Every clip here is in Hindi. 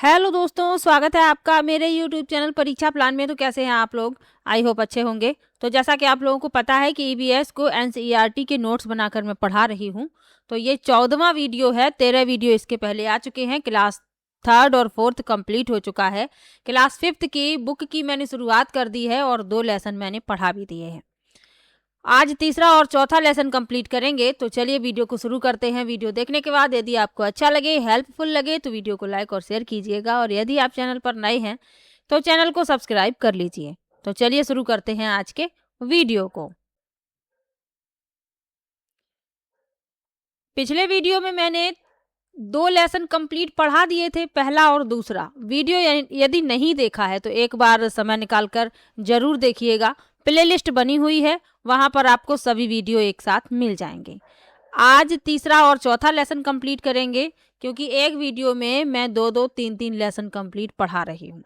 हेलो दोस्तों, स्वागत है आपका मेरे यूट्यूब चैनल परीक्षा प्लान में। तो कैसे हैं आप लोग? आई होप अच्छे होंगे। तो जैसा कि आप लोगों को पता है कि ईवीएस को एनसीईआरटी के नोट्स बनाकर मैं पढ़ा रही हूं। तो ये 14वां वीडियो है। 13 वीडियो इसके पहले आ चुके हैं। क्लास थर्ड और फोर्थ कंप्लीट हो चुका है। क्लास फिफ्थ की बुक की मैंने शुरुआत कर दी है और 2 लेसन मैंने पढ़ा भी दिए हैं। आज तीसरा और चौथा लेसन कंप्लीट करेंगे। तो चलिए वीडियो को शुरू करते हैं। वीडियो देखने के बाद यदि आपको अच्छा लगे, हेल्पफुल लगे तो वीडियो को लाइक और शेयर कीजिएगा, और यदि आप चैनल पर नए हैं तो चैनल को सब्सक्राइब कर लीजिए। तो चलिए शुरू करते हैं आज के वीडियो को। पिछले वीडियो में मैंने 2 लेसन कंप्लीट पढ़ा दिए थे, पहला और दूसरा। वीडियो यदि नहीं देखा है तो एक बार समय निकालकर जरूर देखिएगा। प्लेलिस्ट बनी हुई है, वहां पर आपको सभी वीडियो एक साथ मिल जाएंगे। आज तीसरा और चौथा लेसन कंप्लीट करेंगे, क्योंकि एक वीडियो में मैं 2-2, 3-3 लेसन कंप्लीट पढ़ा रही हूँ,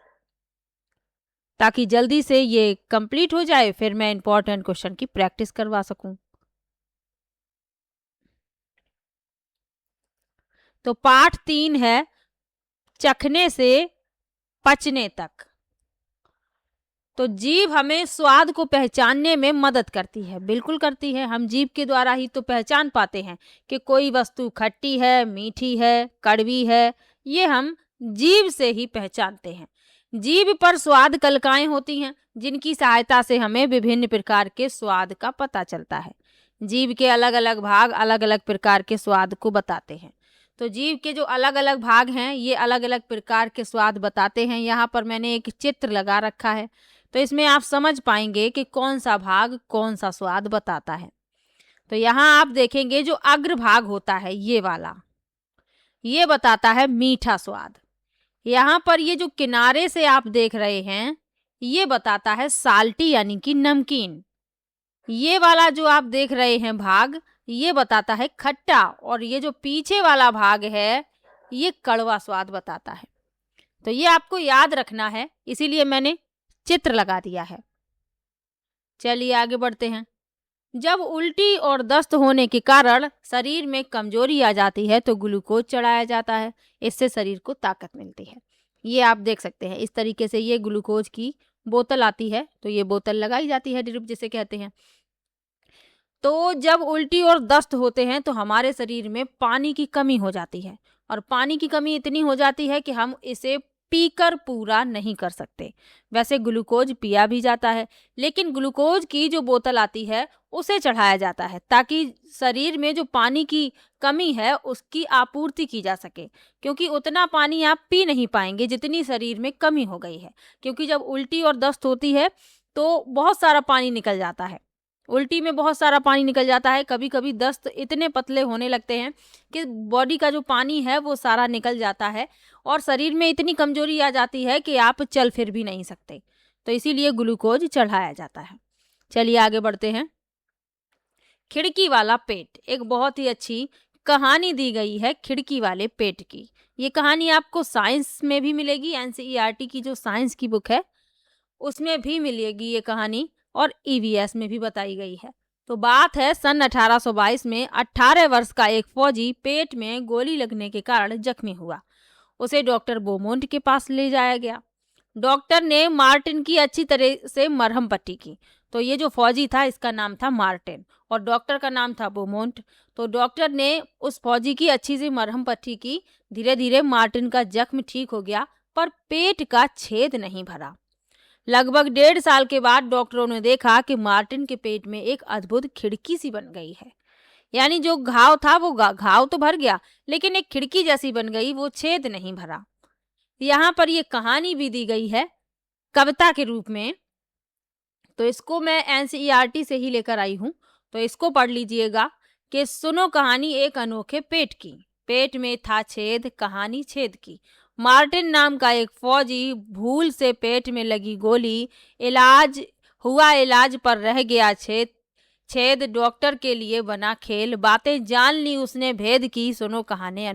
ताकि जल्दी से ये कंप्लीट हो जाए, फिर मैं इंपॉर्टेंट क्वेश्चन की प्रैक्टिस करवा सकूं। तो पाठ 3 है, चखने से पचने तक। तो जीभ हमें स्वाद को पहचानने में मदद करती है, बिल्कुल करती है। हम जीभ के द्वारा ही तो पहचान पाते हैं कि कोई वस्तु खट्टी है, मीठी है, कड़वी है। ये हम जीभ से ही पहचानते हैं। जीभ पर स्वाद कलिकाएं होती हैं, जिनकी सहायता से हमें विभिन्न प्रकार के स्वाद का पता चलता है। जीभ के अलग अलग भाग अलग अलग प्रकार के स्वाद को बताते हैं। तो जीभ के जो अलग अलग भाग हैं, ये अलग अलग प्रकार के स्वाद बताते हैं। यहाँ पर मैंने एक चित्र लगा रखा है, तो इसमें आप समझ पाएंगे कि कौन सा भाग कौन सा स्वाद बताता है। तो यहाँ आप देखेंगे जो अग्र भाग होता है, ये वाला, ये बताता है मीठा स्वाद। यहाँ पर ये जो किनारे से आप देख रहे हैं, ये बताता है साल्टी यानी कि नमकीन। ये वाला जो आप देख रहे हैं भाग, ये बताता है खट्टा। और ये जो पीछे वाला भाग है, ये कड़वा स्वाद बताता है। तो ये आपको याद रखना है, इसीलिए मैंने चित्र लगा दिया है। चलिए आगे बढ़ते हैं। जब उल्टी और दस्त होने के कारण शरीर में कमजोरी आ जाती है तो ग्लूकोज चढ़ाया जाता है। इससे शरीर को ताकत मिलती है। ये आप देख सकते हैं, इस तरीके से ये ग्लूकोज की बोतल आती है, तो ये बोतल लगाई जाती है, ड्रिप जिसे कहते हैं। तो जब उल्टी और दस्त होते हैं तो हमारे शरीर में पानी की कमी हो जाती है, और पानी की कमी इतनी हो जाती है कि हम इसे पीकर पूरा नहीं कर सकते। वैसे ग्लूकोज पिया भी जाता है, लेकिन ग्लूकोज की जो बोतल आती है उसे चढ़ाया जाता है, ताकि शरीर में जो पानी की कमी है उसकी आपूर्ति की जा सके। क्योंकि उतना पानी आप पी नहीं पाएंगे जितनी शरीर में कमी हो गई है। क्योंकि जब उल्टी और दस्त होती है तो बहुत सारा पानी निकल जाता है। उल्टी में बहुत सारा पानी निकल जाता है, कभी कभी दस्त इतने पतले होने लगते हैं कि बॉडी का जो पानी है वो सारा निकल जाता है, और शरीर में इतनी कमजोरी आ जाती है कि आप चल फिर भी नहीं सकते। तो इसीलिए ग्लूकोज चढ़ाया जाता है। चलिए आगे बढ़ते हैं। खिड़की वाला पेट, एक बहुत ही अच्छी कहानी दी गई है खिड़की वाले पेट की। ये कहानी आपको साइंस में भी मिलेगी, एनसीईआरटी की जो साइंस की बुक है उसमें भी मिलेगी ये कहानी, और ईवीएस में भी बताई गई है। तो बात है सन 1822 में 18 वर्ष का एक फौजी पेट में गोली लगने के कारण जख्मी हुआ। उसे डॉक्टर बोमोंट के पास ले जाया गया। डॉक्टर ने मार्टिन की अच्छी तरह से मरहम पट्टी की। तो ये जो फौजी था इसका नाम था मार्टिन, और डॉक्टर का नाम था बोमोंट। तो डॉक्टर ने उस फौजी की अच्छी सी मरहम पट्टी की। धीरे धीरे मार्टिन का जख्म ठीक हो गया, पर पेट का छेद नहीं भरा। लगभग 1.5 साल के बाद डॉक्टरों ने देखा कि मार्टिन के पेट में एक अद्भुत खिड़की सी बन गई है। यानी जो घाव था वो घाव तो भर गया, लेकिन एक खिड़की जैसी बन गई, वो छेद नहीं भरा। यहाँ पर ये कहानी भी दी गई है कविता के रूप में। तो इसको मैं एनसीईआरटी से ही लेकर आई हूँ, तो इसको पढ़ लीजिएगा कि सुनो कहानी एक अनोखे पेट की। पेट में था छेद, कहानी छेद की। मार्टिन नाम का एक फौजी, भूल से पेट में लगी गोली, इलाज हुआ, इलाज पर रह गया छेद। छेद डॉक्टर के लिए बना खेल, बातें जान ली उसने भेद की। सुनो कहानी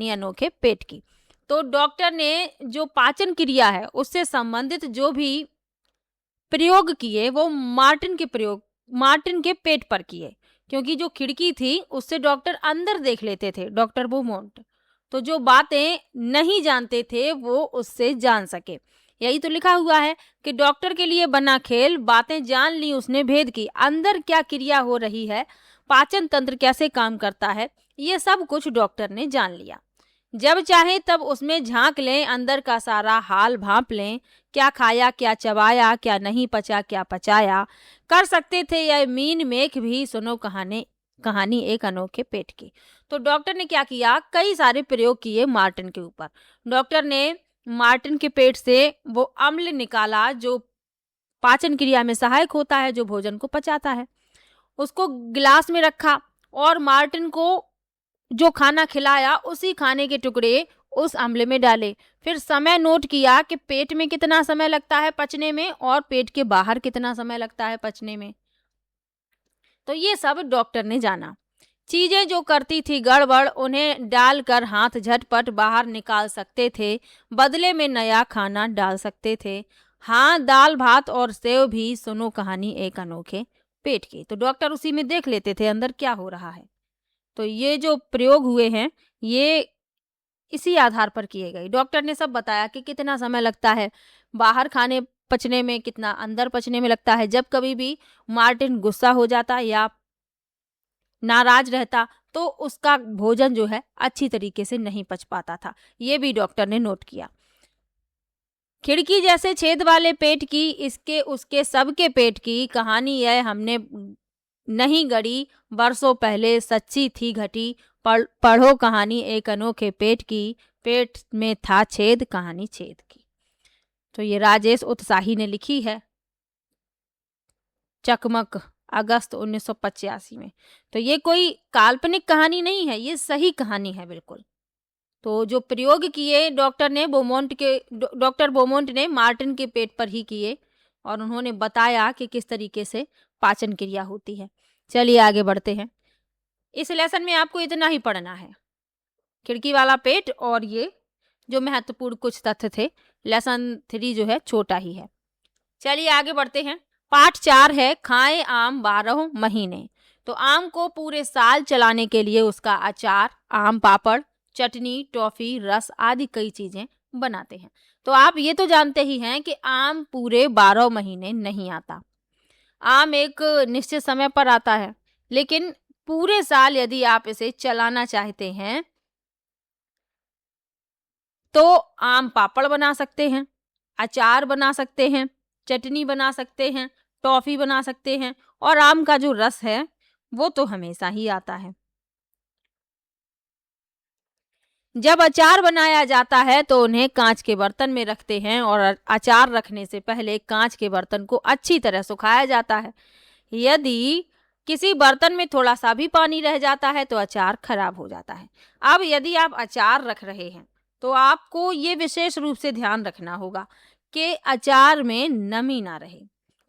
अनोखे पेट की। तो डॉक्टर ने जो पाचन क्रिया है उससे संबंधित जो भी प्रयोग किए वो मार्टिन के पेट पर किए। क्योंकि जो खिड़की थी उससे डॉक्टर अंदर देख लेते थे, डॉक्टर बोमोंट। तो जो बातें नहीं जानते थे वो उससे जान सके। यही तो लिखा हुआ है कि डॉक्टर के लिए बना खेल, बातें जान ली उसने भेद की। अंदर क्या क्रिया हो रही है, पाचन तंत्र कैसे काम करता है, ये सब कुछ डॉक्टर ने जान लिया। जब चाहे तब उसमें झांक लें, अंदर का सारा हाल भांप लें। क्या खाया, क्या चबाया, क्या नहीं पचा, क्या पचाया, कर सकते थे यह मीन मेख भी। सुनो कहानी कहानी एक अनोखे पेट की। तो डॉक्टर ने क्या किया, कई सारे प्रयोग किए मार्टिन के ऊपर। डॉक्टर ने मार्टिन के पेट से वो अम्ल निकाला जो पाचन क्रिया में सहायक होता है, जो भोजन को पचाता है। उसको गिलास में रखा और मार्टिन को जो खाना खिलाया उसी खाने के टुकड़े उस अम्ल में डाले। फिर समय नोट किया कि पेट में कितना समय लगता है पचने में और पेट के बाहर कितना समय लगता है पचने में। तो ये सब डॉक्टर ने जाना। चीजें जो करती थी गड़बड़, उन्हें डालकर हाथ झटपट बाहर निकाल सकते थे, बदले में नया खाना डाल सकते थे। हाँ, दाल भात और सेव भी। सुनो कहानी एक अनोखे पेट की। तो डॉक्टर उसी में देख लेते थे अंदर क्या हो रहा है। तो ये जो प्रयोग हुए हैं ये इसी आधार पर किए गए। डॉक्टर ने सब बताया कि कितना समय लगता है बाहर खाने पचने में, कितना अंदर पचने में लगता है। जब कभी भी मार्टिन गुस्सा हो जाता या नाराज रहता तो उसका भोजन जो है अच्छी तरीके से नहीं पच पाता था। ये भी डॉक्टर ने नोट किया। खिड़की जैसे छेद वाले पेट की, इसके उसके सबके पेट की कहानी यह हमने नहीं गढ़ी, बरसों पहले सच्ची थी घटी। पढ़ो कहानी एक अनोखे पेट की, पेट में था छेद, कहानी छेद की। तो ये राजेश उत्साही ने लिखी है, चकमक, अगस्त 1985 में। तो ये कोई काल्पनिक कहानी नहीं है, ये सही कहानी है बिल्कुल। तो जो प्रयोग किए डॉक्टर बोमोंट ने मार्टिन के पेट पर ही किए और उन्होंने बताया कि किस तरीके से पाचन क्रिया होती है। चलिए आगे बढ़ते हैं। इस लेसन में आपको इतना ही पढ़ना है, खिड़की वाला पेट और ये जो महत्वपूर्ण कुछ तथ्य थे। लेसन 3 जो है छोटा ही है। चलिए आगे बढ़ते हैं। पाठ 4 है, खाएं आम 12 महीने। तो आम को पूरे साल चलाने के लिए उसका अचार, आम पापड़, चटनी, टॉफी, रस आदि कई चीजें बनाते हैं। तो आप ये तो जानते ही हैं कि आम पूरे 12 महीने नहीं आता। आम एक निश्चित समय पर आता है, लेकिन पूरे साल यदि आप इसे चलाना चाहते हैं तो आम पापड़ बना सकते हैं, अचार बना सकते हैं, चटनी बना सकते हैं, टॉफी बना सकते हैं और आम का जो रस है वो तो हमेशा ही आता है। जब अचार बनाया जाता है तो उन्हें कांच के बर्तन में रखते हैं और अचार रखने से पहले कांच के बर्तन को अच्छी तरह सुखाया जाता है। यदि किसी बर्तन में थोड़ा सा भी पानी रह जाता है तो अचार खराब हो जाता है। अब यदि आप अचार रख रहे हैं तो आपको ये विशेष रूप से ध्यान रखना होगा कि अचार में नमी ना रहे।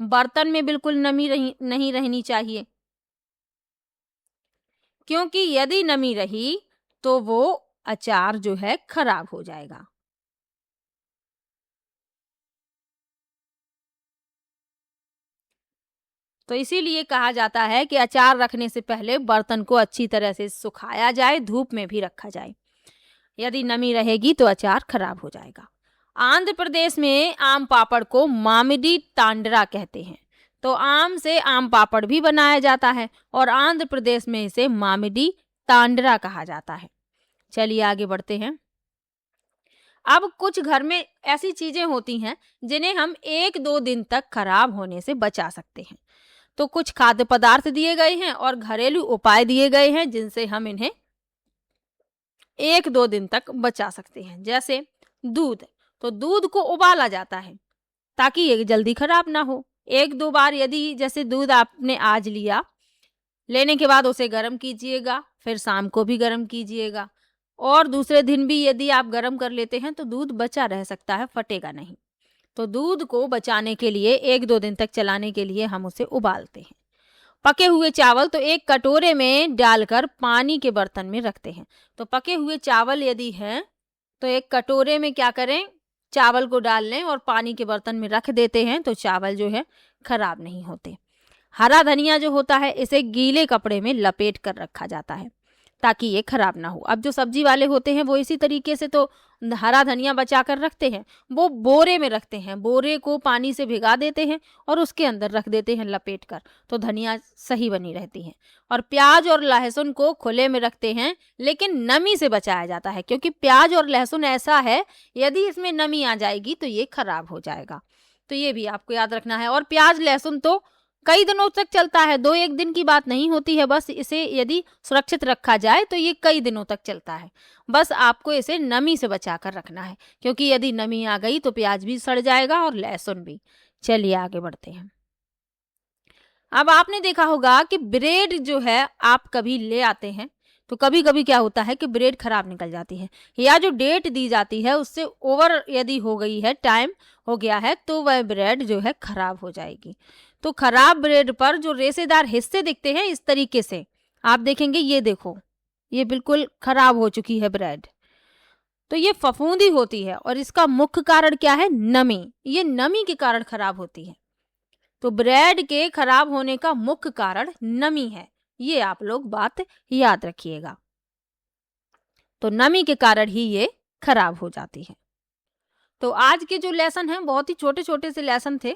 बर्तन में बिल्कुल नमी नहीं रहनी चाहिए, क्योंकि यदि नमी रही तो वो अचार जो है खराब हो जाएगा। तो इसीलिए कहा जाता है कि अचार रखने से पहले बर्तन को अच्छी तरह से सुखाया जाए, धूप में भी रखा जाए। यदि नमी रहेगी तो अचार खराब हो जाएगा। आंध्र प्रदेश में आम पापड़ को मामिडी तांडरा कहते हैं। तो आम से आम पापड़ भी बनाया जाता है और आंध्र प्रदेश में इसे मामिडी तांडरा कहा जाता है। चलिए आगे बढ़ते हैं। अब कुछ घर में ऐसी चीजें होती हैं जिन्हें हम 1-2 दिन तक खराब होने से बचा सकते हैं। तो कुछ खाद्य पदार्थ दिए गए हैं और घरेलू उपाय दिए गए हैं जिनसे हम इन्हें 1-2 दिन तक बचा सकते हैं। जैसे दूध, तो दूध को उबाला जाता है ताकि ये जल्दी खराब ना हो। 1-2 बार यदि जैसे दूध आपने आज लिया, लेने के बाद उसे गर्म कीजिएगा, फिर शाम को भी गर्म कीजिएगा और दूसरे दिन भी यदि आप गर्म कर लेते हैं तो दूध बचा रह सकता है, फटेगा नहीं। तो दूध को बचाने के लिए 1-2 दिन तक चलाने के लिए हम उसे उबालते हैं। पके हुए चावल तो एक कटोरे में डालकर पानी के बर्तन में रखते हैं। तो पके हुए चावल यदि हैं तो एक कटोरे में क्या करें, चावल को डाल लें और पानी के बर्तन में रख देते हैं तो चावल जो है खराब नहीं होते। हरा धनिया जो होता है इसे गीले कपड़े में लपेट कर रखा जाता है ताकि ये खराब ना हो। अब जो सब्जी वाले होते हैं वो इसी तरीके से तो हरा धनिया बचा कर रखते हैं, वो बोरे में रखते हैं, बोरे को पानी से भिगा देते हैं और उसके अंदर रख देते हैं लपेट कर, तो धनिया सही बनी रहती है। और प्याज और लहसुन को खुले में रखते हैं, लेकिन नमी से बचाया जाता है, क्योंकि प्याज और लहसुन ऐसा है यदि इसमें नमी आ जाएगी तो ये खराब हो जाएगा। तो ये भी आपको याद रखना है। और प्याज लहसुन तो कई दिनों तक चलता है, 2-1 दिन की बात नहीं होती है। बस इसे यदि सुरक्षित रखा जाए तो ये कई दिनों तक चलता है। बस आपको इसे नमी से बचा कर रखना है, क्योंकि यदि नमी आ गई तो प्याज भी सड़ जाएगा और लहसुन भी। चलिए आगे बढ़ते हैं। अब आपने देखा होगा कि ब्रेड जो है आप कभी ले आते हैं तो कभी कभी क्या होता है कि ब्रेड खराब निकल जाती है, या जो डेट दी जाती है उससे ओवर यदि हो गई है, टाइम हो गया है, तो वह ब्रेड जो है खराब हो जाएगी। तो खराब ब्रेड पर जो रेशेदार हिस्से दिखते हैं इस तरीके से, आप देखेंगे, ये देखो, ये बिल्कुल खराब हो चुकी है ब्रेड। तो ये फफूंदी होती है और इसका मुख्य कारण क्या है? नमी। ये नमी के कारण खराब होती है। तो ब्रेड के खराब होने का मुख्य कारण नमी है, ये आप लोग बात याद रखिएगा। तो नमी के कारण ही ये खराब हो जाती है। तो आज के जो लेसन हैं बहुत ही छोटे छोटे से लेसन थे,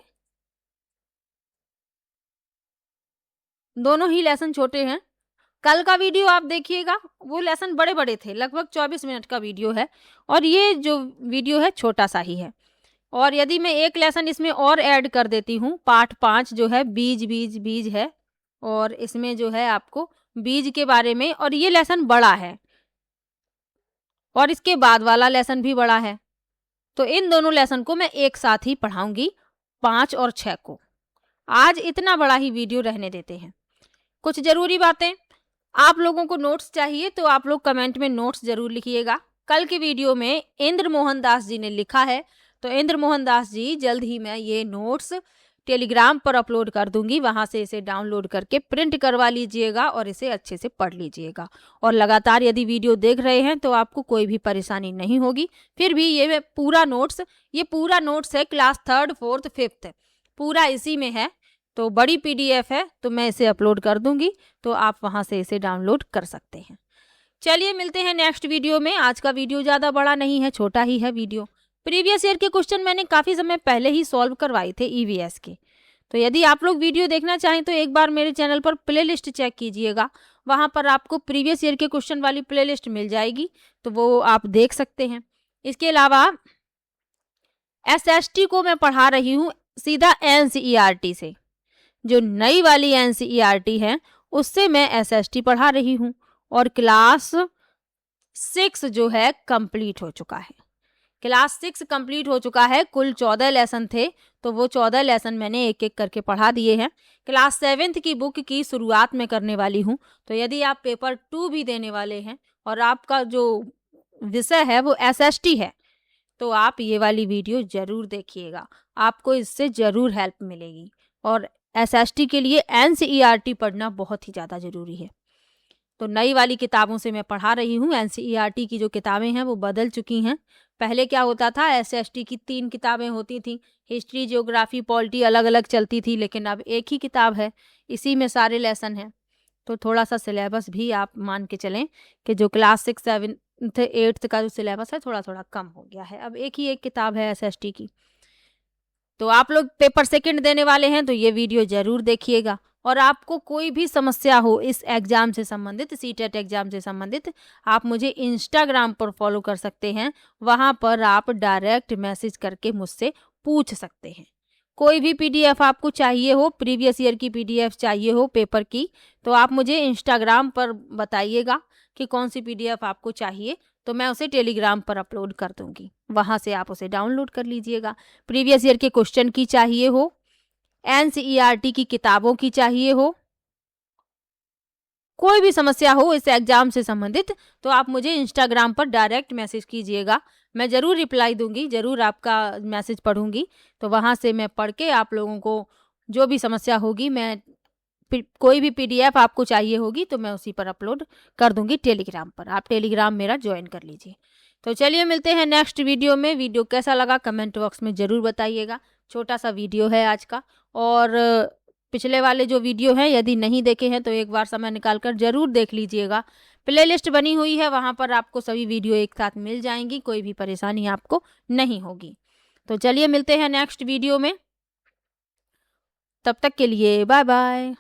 दोनों ही लेसन छोटे हैं। कल का वीडियो आप देखिएगा, वो लेसन बड़े बड़े थे, लगभग 24 मिनट का वीडियो है, और ये जो वीडियो है छोटा सा ही है। और यदि मैं एक लेसन इसमें और ऐड कर देती हूँ, पार्ट 5 जो है बीज बीज बीज है, और इसमें जो है आपको बीज के बारे में, और ये लेसन बड़ा है और इसके बाद वाला लेसन भी बड़ा है। तो इन दोनों लेसन को मैं एक साथ ही पढ़ाऊंगी, 5 और 6 को। आज इतना बड़ा ही वीडियो रहने देते हैं। कुछ जरूरी बातें, आप लोगों को नोट्स चाहिए तो आप लोग कमेंट में नोट्स जरूर लिखिएगा। कल की वीडियो में इंद्र मोहन दास जी ने लिखा है, तो इंद्र मोहन दास जी जल्द ही मैं ये नोट्स टेलीग्राम पर अपलोड कर दूंगी, वहां से इसे डाउनलोड करके प्रिंट करवा लीजिएगा और इसे अच्छे से पढ़ लीजिएगा। और लगातार यदि वीडियो देख रहे हैं तो आपको कोई भी परेशानी नहीं होगी। फिर भी ये पूरा नोट्स है क्लास 3rd 4th 5th, पूरा इसी में है। तो बड़ी PDF है, तो मैं इसे अपलोड कर दूंगी, तो आप वहां से इसे डाउनलोड कर सकते हैं। चलिए मिलते हैं नेक्स्ट वीडियो में। आज का वीडियो ज़्यादा बड़ा नहीं है, छोटा ही है वीडियो। प्रीवियस ईयर के क्वेश्चन मैंने काफ़ी समय पहले ही सॉल्व करवाए थे EVS के। तो यदि आप लोग वीडियो देखना चाहें तो एक बार मेरे चैनल पर प्लेलिस्ट चेक कीजिएगा, वहाँ पर आपको प्रीवियस ईयर के क्वेश्चन वाली प्लेलिस्ट मिल जाएगी, तो वो आप देख सकते हैं। इसके अलावा SST को मैं पढ़ा रही हूँ सीधा NCERT से, जो नई वाली NCERT है उससे मैं SST पढ़ा रही हूँ। और क्लास 6 जो है कंप्लीट हो चुका है। क्लास 6 कंप्लीट हो चुका है। कुल 14 लेसन थे, तो वो 14 लेसन मैंने एक एक करके पढ़ा दिए हैं। क्लास 7th की बुक की शुरुआत में करने वाली हूँ। तो यदि आप पेपर 2 भी देने वाले हैं और आपका जो विषय है वो SST है, तो आप ये वाली वीडियो ज़रूर देखिएगा, आपको इससे ज़रूर हेल्प मिलेगी। और SST के लिए NCERT पढ़ना बहुत ही ज़्यादा ज़रूरी है। तो नई वाली किताबों से मैं पढ़ा रही हूँ। NCERT की जो किताबें हैं वो बदल चुकी हैं। पहले क्या होता था, SST की 3 किताबें होती थी, हिस्ट्री, ज्योग्राफी, पॉलिटी अलग अलग चलती थी, लेकिन अब एक ही किताब है, इसी में सारे लेसन हैं। तो थोड़ा सा सिलेबस भी आप मान के चलें कि जो क्लास 6, 7th, 8th का जो सिलेबस है थोड़ा थोड़ा कम हो गया है। अब एक ही एक किताब है SST की। तो आप लोग पेपर 2nd देने वाले हैं तो ये वीडियो ज़रूर देखिएगा। और आपको कोई भी समस्या हो इस एग्ज़ाम से संबंधित, CTET एग्ज़ाम से संबंधित, आप मुझे इंस्टाग्राम पर फॉलो कर सकते हैं। वहाँ पर आप डायरेक्ट मैसेज करके मुझसे पूछ सकते हैं। कोई भी PDF आपको चाहिए हो, प्रीवियस ईयर की PDF चाहिए हो पेपर की, तो आप मुझे इंस्टाग्राम पर बताइएगा कि कौन सी PDF आपको चाहिए, तो मैं उसे टेलीग्राम पर अपलोड कर दूंगी, वहाँ से आप उसे डाउनलोड कर लीजिएगा। प्रीवियस ईयर के क्वेश्चन की चाहिए हो, NCERT की किताबों की चाहिए हो, कोई भी समस्या हो इस एग्जाम से संबंधित, तो आप मुझे इंस्टाग्राम पर डायरेक्ट मैसेज कीजिएगा। मैं ज़रूर रिप्लाई दूंगी, ज़रूर आपका मैसेज पढ़ूंगी। तो वहाँ से मैं पढ़ के आप लोगों को जो भी समस्या होगी, मैं कोई भी PDF आपको चाहिए होगी तो मैं उसी पर अपलोड कर दूंगी टेलीग्राम पर। आप टेलीग्राम मेरा ज्वाइन कर लीजिए। तो चलिए मिलते हैं नेक्स्ट वीडियो में। वीडियो कैसा लगा कमेंट बॉक्स में ज़रूर बताइएगा। छोटा सा वीडियो है आज का, और पिछले वाले जो वीडियो हैं यदि नहीं देखे हैं तो एक बार समय निकाल कर ज़रूर देख लीजिएगा। प्लेलिस्ट बनी हुई है, वहाँ पर आपको सभी वीडियो एक साथ मिल जाएंगी, कोई भी परेशानी आपको नहीं होगी। तो चलिए मिलते हैं नेक्स्ट वीडियो में, तब तक के लिए बाय बाय।